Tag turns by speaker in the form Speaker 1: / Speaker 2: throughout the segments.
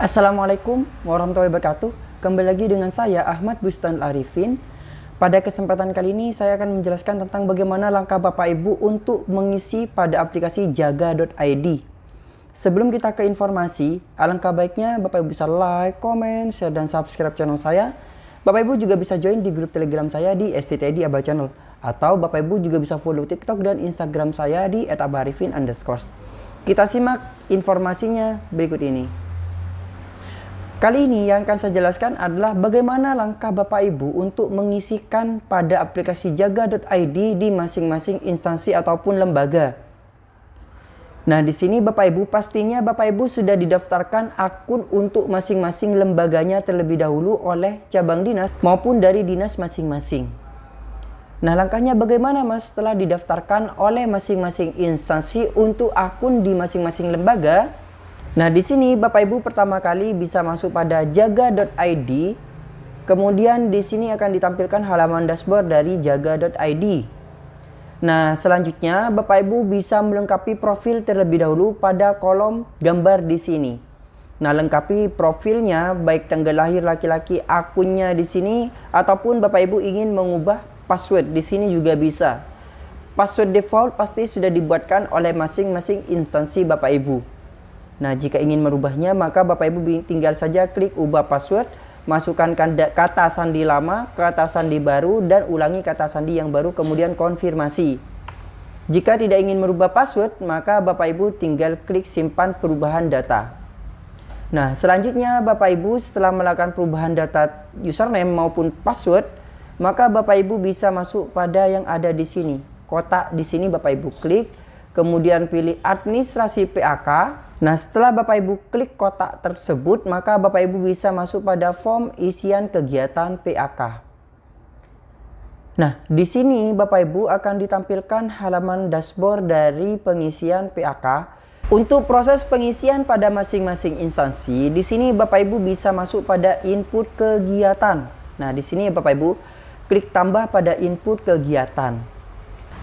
Speaker 1: Assalamualaikum warahmatullahi wabarakatuh. Kembali lagi dengan saya Ahmad Bustanul Arifin. Pada kesempatan kali ini saya akan menjelaskan tentang bagaimana langkah Bapak Ibu untuk mengisi pada aplikasi jaga.id. Sebelum kita ke informasi, alangkah baiknya Bapak Ibu bisa like, comment, share, dan subscribe channel saya. Bapak Ibu juga bisa join di grup Telegram saya di STTID Abah Channel. Atau Bapak Ibu juga bisa follow TikTok dan Instagram saya di @abaharifin_. Kita simak informasinya berikut ini. Kali ini yang akan saya jelaskan adalah bagaimana langkah Bapak Ibu untuk mengisikan pada aplikasi jaga.id di masing-masing instansi ataupun lembaga. Nah, di sini Bapak Ibu pastinya Bapak Ibu sudah didaftarkan akun untuk masing-masing lembaganya terlebih dahulu oleh cabang dinas maupun dari dinas masing-masing. Nah, langkahnya bagaimana Mas setelah didaftarkan oleh masing-masing instansi untuk akun di masing-masing lembaga? Nah, di sini Bapak Ibu pertama kali bisa masuk pada jaga.id. Kemudian di sini akan ditampilkan halaman dashboard dari jaga.id. Nah, selanjutnya Bapak Ibu bisa melengkapi profil terlebih dahulu pada kolom gambar di sini. Nah, lengkapi profilnya baik tanggal lahir laki-laki, akunnya di sini, ataupun Bapak Ibu ingin mengubah password di sini juga bisa. Password default pasti sudah dibuatkan oleh masing-masing instansi Bapak Ibu. Nah, jika ingin merubahnya, maka Bapak Ibu tinggal saja klik ubah password, masukkan kata sandi lama, kata sandi baru, dan ulangi kata sandi yang baru, kemudian konfirmasi. Jika tidak ingin merubah password, maka Bapak Ibu tinggal klik simpan perubahan data. Nah, selanjutnya Bapak Ibu setelah melakukan perubahan data username maupun password, maka Bapak Ibu bisa masuk pada yang ada di sini. Kotak di sini Bapak Ibu klik, kemudian pilih administrasi PAK. Nah, setelah Bapak Ibu klik kotak tersebut, maka Bapak Ibu bisa masuk pada form isian kegiatan PAK. Nah, di sini Bapak Ibu akan ditampilkan halaman dashboard dari pengisian PAK. Untuk proses pengisian pada masing-masing instansi, di sini Bapak Ibu bisa masuk pada input kegiatan. Nah, di sini Bapak Ibu klik tambah pada input kegiatan.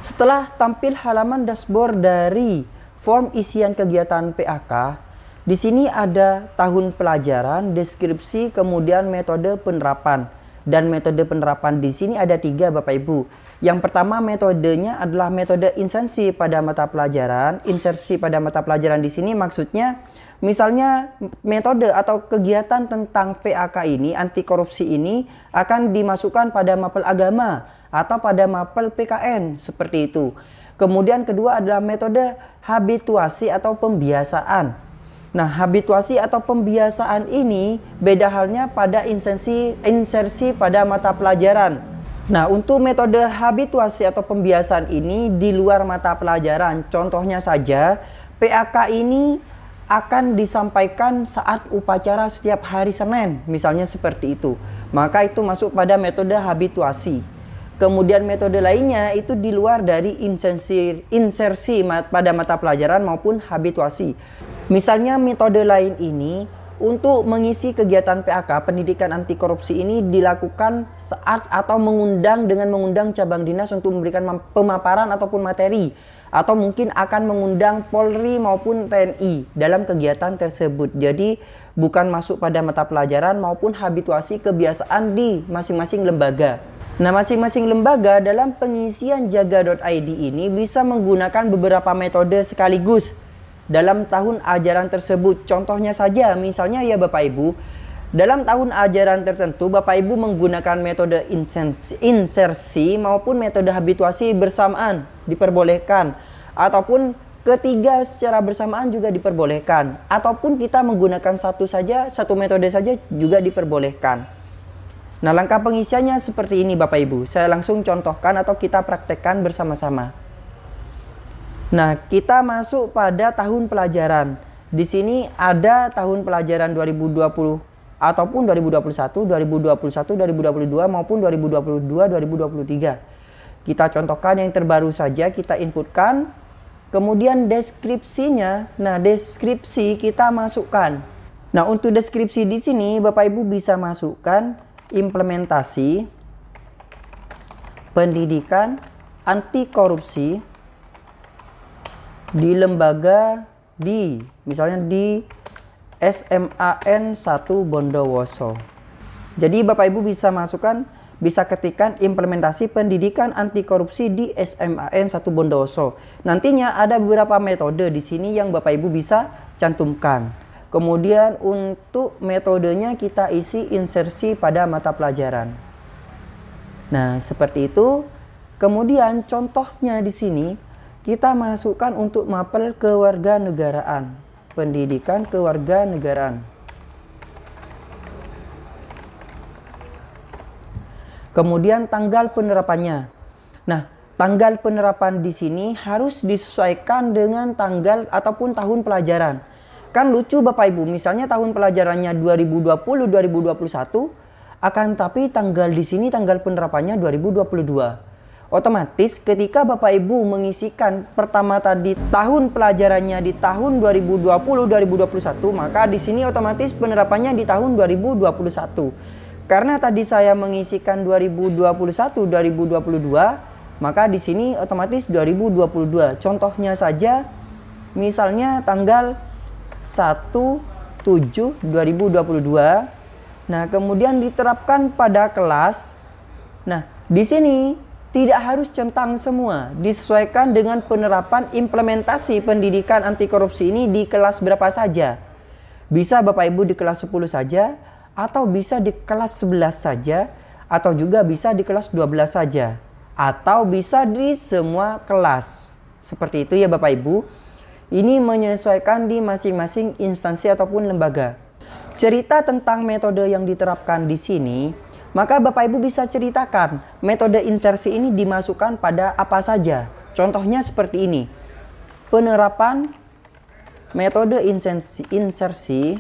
Speaker 1: Setelah tampil halaman dashboard dari form isian kegiatan PAK, di sini ada tahun pelajaran, deskripsi, kemudian metode penerapan. Dan metode penerapan di sini ada 3 Bapak Ibu. Yang pertama metodenya adalah metode insersi pada mata pelajaran. Insersi pada mata pelajaran di sini maksudnya misalnya metode atau kegiatan tentang PAK ini, anti korupsi ini akan dimasukkan pada mapel agama atau pada mapel PKN seperti itu. Kemudian kedua adalah metode habituasi atau pembiasaan. Nah, habituasi atau pembiasaan ini beda halnya pada insersi pada mata pelajaran. Nah, untuk metode habituasi atau pembiasaan ini di luar mata pelajaran. Contohnya saja, PAK ini akan disampaikan saat upacara setiap hari Senin, misalnya seperti itu. Maka itu masuk pada metode habituasi. Kemudian metode lainnya itu di luar dari insersi pada mata pelajaran maupun habituasi. Misalnya metode lain ini untuk mengisi kegiatan PAK pendidikan anti korupsi ini dilakukan saat atau dengan mengundang cabang dinas untuk memberikan pemaparan ataupun materi, atau mungkin akan mengundang Polri maupun TNI dalam kegiatan tersebut. Jadi bukan masuk pada mata pelajaran maupun habituasi kebiasaan di masing-masing lembaga. Nah, masing-masing lembaga dalam pengisian jaga.id ini bisa menggunakan beberapa metode sekaligus dalam tahun ajaran tersebut. Contohnya saja, misalnya ya Bapak Ibu, dalam tahun ajaran tertentu Bapak Ibu menggunakan metode insersi maupun metode habituasi bersamaan diperbolehkan, ataupun ketiga secara bersamaan juga diperbolehkan, ataupun kita menggunakan satu metode saja juga diperbolehkan. Nah, langkah pengisiannya seperti ini Bapak Ibu. Saya langsung contohkan atau kita praktekkan bersama-sama. Nah, kita masuk pada tahun pelajaran. Di sini ada tahun pelajaran 2020 ataupun 2021, 2021, 2022 maupun 2022, 2023. Kita contohkan yang terbaru saja, kita inputkan. Kemudian deskripsinya, nah deskripsi kita masukkan. Nah, untuk deskripsi di sini Bapak Ibu bisa masukkan implementasi pendidikan anti korupsi di lembaga misalnya di SMAN 1 Bondowoso. Jadi Bapak Ibu bisa ketikkan implementasi pendidikan anti korupsi di SMAN 1 Bondowoso. Nantinya ada beberapa metode di sini yang Bapak Ibu bisa cantumkan. Kemudian untuk metodenya kita isi insersi pada mata pelajaran. Nah, seperti itu. Kemudian contohnya di sini kita masukkan untuk mapel kewarganegaraan, pendidikan kewarganegaraan. Kemudian tanggal penerapannya. Nah, tanggal penerapan di sini harus disesuaikan dengan tanggal ataupun tahun pelajaran. Kan lucu Bapak Ibu, misalnya tahun pelajarannya 2020-2021, akan tapi tanggal di sini tanggal penerapannya 2022. Otomatis ketika Bapak Ibu mengisikan pertama tadi tahun pelajarannya di tahun 2020-2021, maka di sini otomatis penerapannya di tahun 2021. Karena tadi saya mengisikan 2021-2022, maka di sini otomatis 2022. Contohnya saja, misalnya tanggal 1/7/2022. Nah, kemudian diterapkan pada kelas. Nah, di sini tidak harus centang semua, disesuaikan dengan penerapan implementasi pendidikan anti korupsi ini di kelas berapa saja. Bisa Bapak Ibu di kelas 10 saja, atau bisa di kelas 11 saja, atau juga bisa di kelas 12 saja, atau bisa di semua kelas. Seperti itu ya Bapak Ibu. Ini menyesuaikan di masing-masing instansi ataupun lembaga. Cerita tentang metode yang diterapkan di sini, maka Bapak Ibu bisa ceritakan metode insersi ini dimasukkan pada apa saja. Contohnya seperti ini. Penerapan metode insersi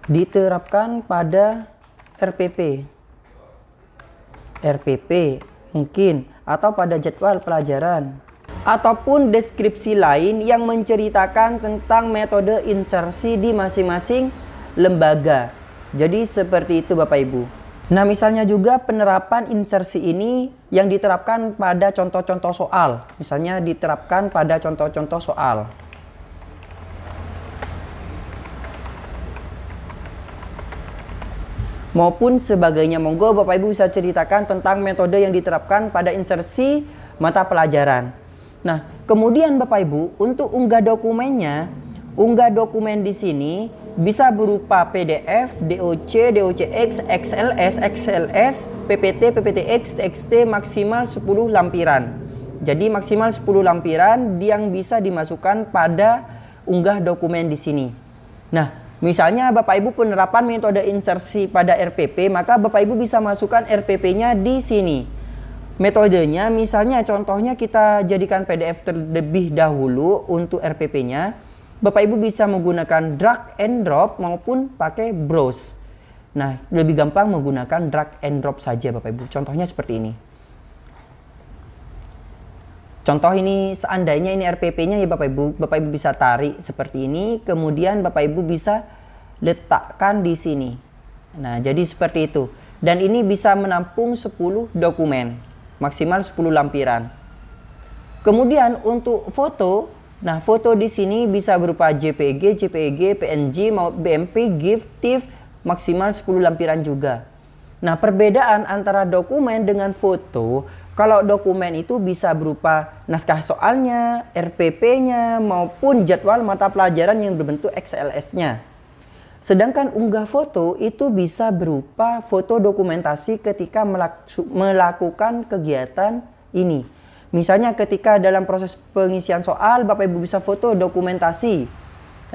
Speaker 1: diterapkan pada RPP mungkin, atau pada jadwal pelajaran, ataupun deskripsi lain yang menceritakan tentang metode insersi di masing-masing lembaga. Jadi seperti itu Bapak Ibu. Nah, misalnya juga penerapan insersi ini yang diterapkan pada contoh-contoh soal. Misalnya diterapkan pada contoh-contoh soal. Maupun sebagainya. Monggo Bapak Ibu bisa ceritakan tentang metode yang diterapkan pada insersi mata pelajaran. Nah, kemudian Bapak Ibu untuk unggah dokumennya, unggah dokumen di sini bisa berupa PDF, DOC, DOCX, XLS, PPT, PPTX, TXT maksimal 10 lampiran. Jadi maksimal 10 lampiran yang bisa dimasukkan pada unggah dokumen di sini. Nah, misalnya Bapak Ibu penerapan metode insersi pada RPP, maka Bapak Ibu bisa masukkan RPP-nya di sini. Metodenya misalnya contohnya kita jadikan PDF terlebih dahulu untuk RPP-nya. Bapak Ibu bisa menggunakan drag and drop maupun pakai browse. Nah, lebih gampang menggunakan drag and drop saja Bapak Ibu. Contohnya seperti ini. Contoh ini seandainya ini RPP-nya ya Bapak Ibu bisa tarik seperti ini, kemudian Bapak Ibu bisa letakkan di sini. Nah, jadi seperti itu. Dan ini bisa menampung 10 dokumen, maksimal 10 lampiran. Kemudian untuk foto, nah foto di sini bisa berupa JPG, PNG, BMP, GIF, TIFF, maksimal 10 lampiran juga. Nah, perbedaan antara dokumen dengan foto, kalau dokumen itu bisa berupa naskah soalnya, RPP-nya, maupun jadwal mata pelajaran yang berbentuk XLS-nya. Sedangkan unggah foto itu bisa berupa foto dokumentasi ketika melakukan kegiatan ini. Misalnya ketika dalam proses pengisian soal, Bapak Ibu bisa foto dokumentasi,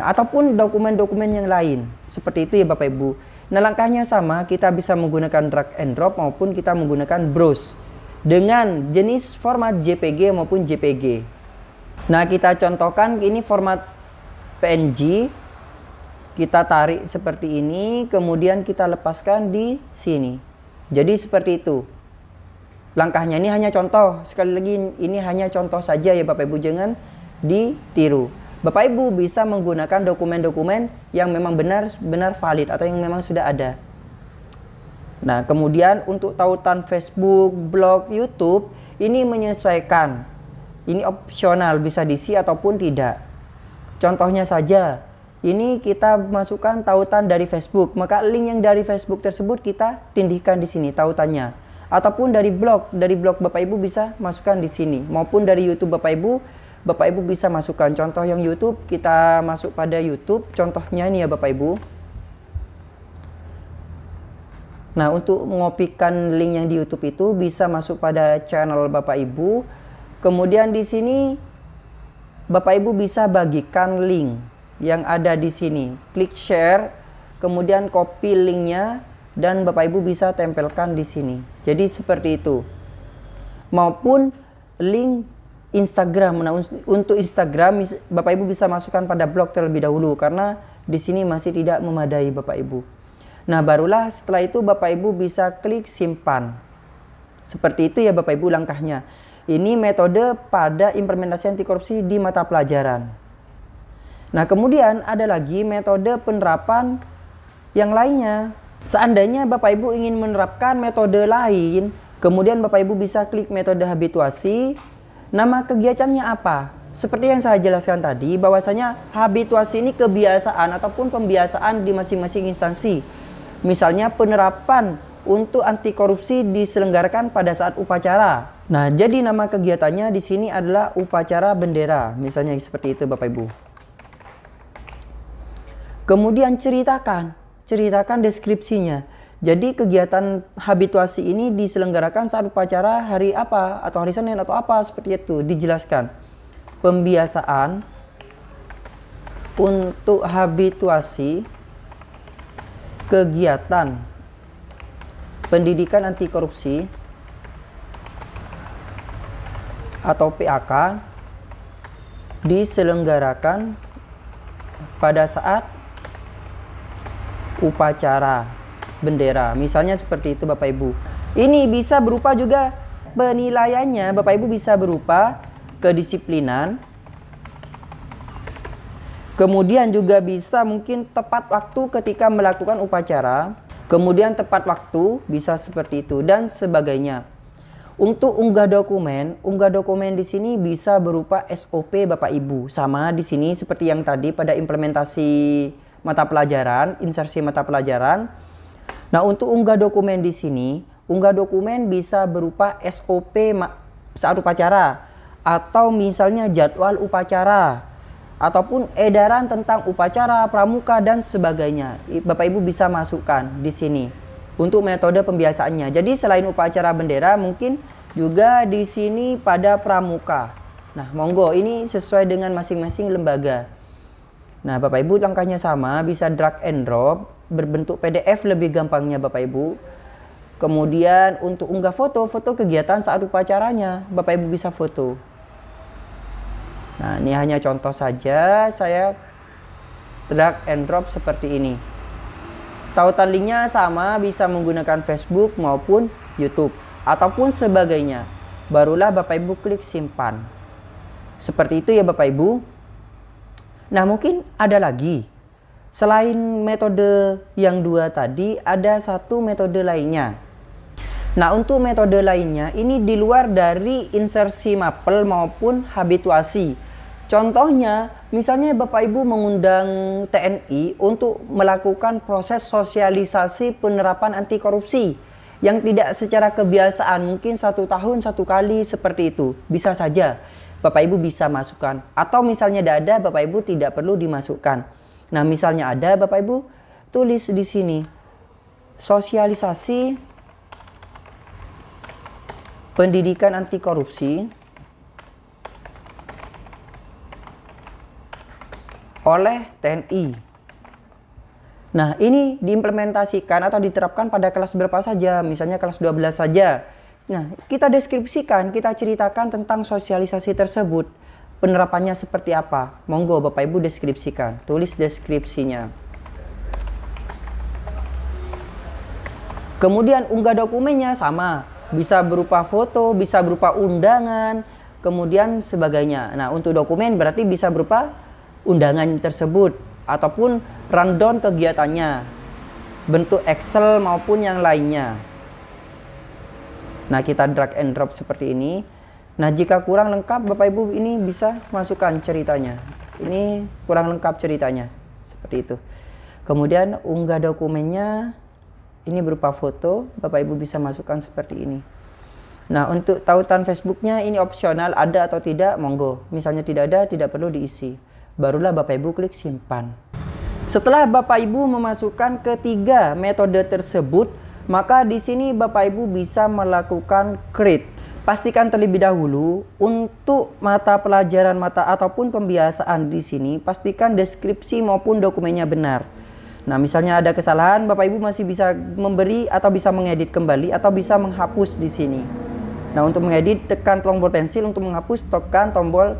Speaker 1: ataupun dokumen-dokumen yang lain. Seperti itu ya Bapak Ibu. Nah, langkahnya sama, kita bisa menggunakan drag and drop maupun kita menggunakan browse dengan jenis format JPG maupun JPG. Nah, kita contohkan ini format PNG. Kita tarik seperti ini, kemudian kita lepaskan di sini. Jadi seperti itu. Langkahnya ini hanya contoh. Sekali lagi ini hanya contoh saja ya Bapak Ibu, jangan ditiru. Bapak Ibu bisa menggunakan dokumen-dokumen yang memang benar-benar valid atau yang memang sudah ada. Nah, kemudian untuk tautan Facebook, blog, YouTube, ini menyesuaikan. Ini opsional, bisa diisi ataupun tidak. Contohnya saja, ini kita masukkan tautan dari Facebook, maka link yang dari Facebook tersebut kita tindihkan di sini tautannya. Ataupun dari blog Bapak Ibu bisa masukkan di sini, maupun dari YouTube Bapak Ibu bisa masukkan. Contoh yang YouTube, kita masuk pada YouTube, contohnya ini ya Bapak Ibu. Nah, untuk mengopikan link yang di YouTube itu bisa masuk pada channel Bapak Ibu. Kemudian di sini Bapak Ibu bisa bagikan link yang ada di sini. Klik share, kemudian copy linknya, dan Bapak Ibu bisa tempelkan di sini. Jadi seperti itu. Maupun link Instagram. Nah, untuk Instagram Bapak Ibu bisa masukkan pada blog terlebih dahulu karena di sini masih tidak memadai Bapak Ibu. Nah, barulah setelah itu Bapak Ibu bisa klik simpan. Seperti itu ya Bapak Ibu langkahnya. Ini metode pada implementasi anti korupsi di mata pelajaran. Nah, kemudian ada lagi metode penerapan yang lainnya. Seandainya Bapak Ibu ingin menerapkan metode lain, kemudian Bapak Ibu bisa klik metode habituasi. Nama kegiatannya apa? Seperti yang saya jelaskan tadi, bahwasanya habituasi ini kebiasaan ataupun pembiasaan di masing-masing instansi. Misalnya penerapan untuk anti korupsi diselenggarakan pada saat upacara. Nah, jadi nama kegiatannya di sini adalah upacara bendera. Misalnya seperti itu Bapak Ibu. Kemudian ceritakan deskripsinya. Jadi kegiatan habituasi ini diselenggarakan saat upacara hari apa, atau hari Senin atau apa, seperti itu dijelaskan. Pembiasaan untuk habituasi kegiatan pendidikan anti korupsi atau PAK diselenggarakan pada saat upacara bendera. Misalnya seperti itu Bapak Ibu. Ini bisa berupa juga penilaiannya. Bapak Ibu bisa berupa kedisiplinan. Kemudian juga bisa mungkin tepat waktu ketika melakukan upacara. Kemudian tepat waktu bisa seperti itu dan sebagainya. Untuk unggah dokumen di sini bisa berupa SOP Bapak Ibu. Sama di sini seperti yang tadi pada implementasi mata pelajaran, insersi mata pelajaran. Nah, untuk unggah dokumen di sini, unggah dokumen bisa berupa SOP saat upacara, atau misalnya jadwal upacara, ataupun edaran tentang upacara, pramuka, dan sebagainya. Bapak Ibu bisa masukkan di sini untuk metode pembiasaannya. Jadi selain upacara bendera, mungkin juga di sini pada pramuka. Nah, monggo, ini sesuai dengan masing-masing lembaga. Nah, Bapak Ibu langkahnya sama, bisa drag and drop, berbentuk PDF lebih gampangnya Bapak Ibu. Kemudian untuk unggah foto kegiatan saat upacaranya, Bapak Ibu bisa foto. Nah, ini hanya contoh saja, saya drag and drop seperti ini. Tautan linknya sama, bisa menggunakan Facebook maupun YouTube ataupun sebagainya. Barulah Bapak Ibu klik simpan. Seperti itu ya Bapak Ibu. Nah, mungkin ada lagi. Selain metode yang dua tadi, ada satu metode lainnya. Nah, untuk metode lainnya, ini di luar dari insersi mapel maupun habituasi. Contohnya, misalnya Bapak Ibu mengundang TNI untuk melakukan proses sosialisasi penerapan anti korupsi yang tidak secara kebiasaan, mungkin 1 tahun 1 kali seperti itu. Bisa saja Bapak Ibu bisa masukkan. Atau misalnya tidak ada, Bapak Ibu tidak perlu dimasukkan. Nah, misalnya ada, Bapak Ibu tulis di sini sosialisasi pendidikan anti korupsi oleh TNI. Nah, ini diimplementasikan atau diterapkan pada kelas berapa saja, misalnya kelas 12 saja. Nah, kita deskripsikan, kita ceritakan tentang sosialisasi tersebut. Penerapannya seperti apa? Monggo Bapak Ibu deskripsikan, tulis deskripsinya. Kemudian unggah dokumennya sama, bisa berupa foto, bisa berupa undangan, kemudian sebagainya. Nah, untuk dokumen berarti bisa berupa undangan tersebut ataupun rundown kegiatannya. bentuk Excel maupun yang lainnya. Nah, kita drag and drop seperti ini. Nah, jika kurang lengkap Bapak Ibu ini bisa masukkan ceritanya. Ini kurang lengkap ceritanya. Seperti itu. Kemudian unggah dokumennya. Ini berupa foto. Bapak Ibu bisa masukkan seperti ini. Nah, untuk tautan Facebooknya ini opsional, ada atau tidak, monggo. Misalnya tidak ada, tidak perlu diisi. Barulah Bapak Ibu klik simpan. Setelah Bapak Ibu memasukkan ketiga metode tersebut, maka di sini Bapak Ibu bisa melakukan create. Pastikan terlebih dahulu untuk mata pelajaran ataupun pembiasaan di sini, pastikan deskripsi maupun dokumennya benar. Nah, misalnya ada kesalahan, Bapak Ibu masih bisa memberi atau bisa mengedit kembali atau bisa menghapus di sini. Nah, untuk mengedit tekan tombol pensil, untuk menghapus tekan tombol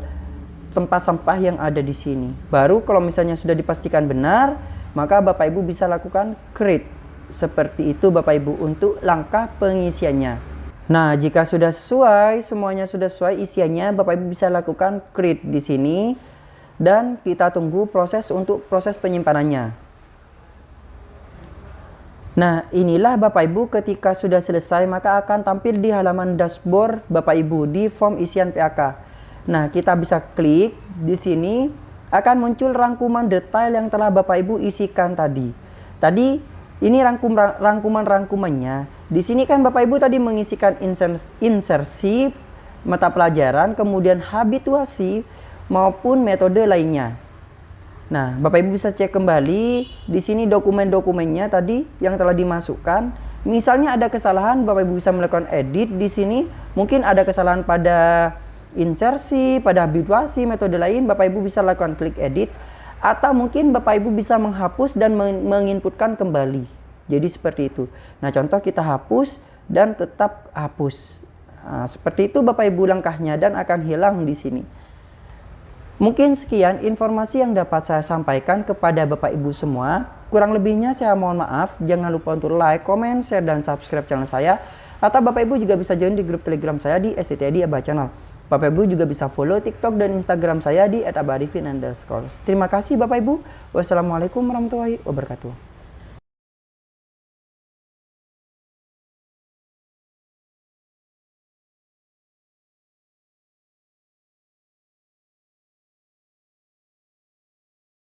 Speaker 1: sampah-sampah yang ada di sini. Baru kalau misalnya sudah dipastikan benar, maka Bapak Ibu bisa lakukan create. Seperti itu Bapak Ibu untuk langkah pengisiannya. Nah, jika sudah sesuai, semuanya sudah sesuai isiannya, Bapak Ibu bisa lakukan create di sini dan kita tunggu proses penyimpanannya. Nah, inilah Bapak Ibu ketika sudah selesai maka akan tampil di halaman dashboard Bapak Ibu di form isian PAK. Nah, kita bisa klik di sini akan muncul rangkuman detail yang telah Bapak Ibu isikan tadi. Ini rangkumannya. Di sini kan Bapak Ibu tadi mengisikan insersi mata pelajaran, kemudian habituasi maupun metode lainnya. Nah, Bapak Ibu bisa cek kembali di sini dokumen-dokumennya tadi yang telah dimasukkan. Misalnya ada kesalahan, Bapak Ibu bisa melakukan edit di sini. Mungkin ada kesalahan pada insersi, pada habituasi, metode lain, Bapak Ibu bisa lakukan klik edit. Atau mungkin Bapak Ibu bisa menghapus dan menginputkan kembali. Jadi seperti itu. Nah, contoh kita hapus dan tetap hapus. Nah, seperti itu Bapak Ibu langkahnya dan akan hilang di sini. Mungkin sekian informasi yang dapat saya sampaikan kepada Bapak Ibu semua. Kurang lebihnya saya mohon maaf. Jangan lupa untuk like, comment, share, dan subscribe channel saya. Atau Bapak Ibu juga bisa join di grup Telegram saya di STTD Abah Channel. Bapak Ibu juga bisa follow TikTok dan Instagram saya di @abaharifin_. Terima kasih Bapak Ibu. Wassalamualaikum warahmatullahi wabarakatuh.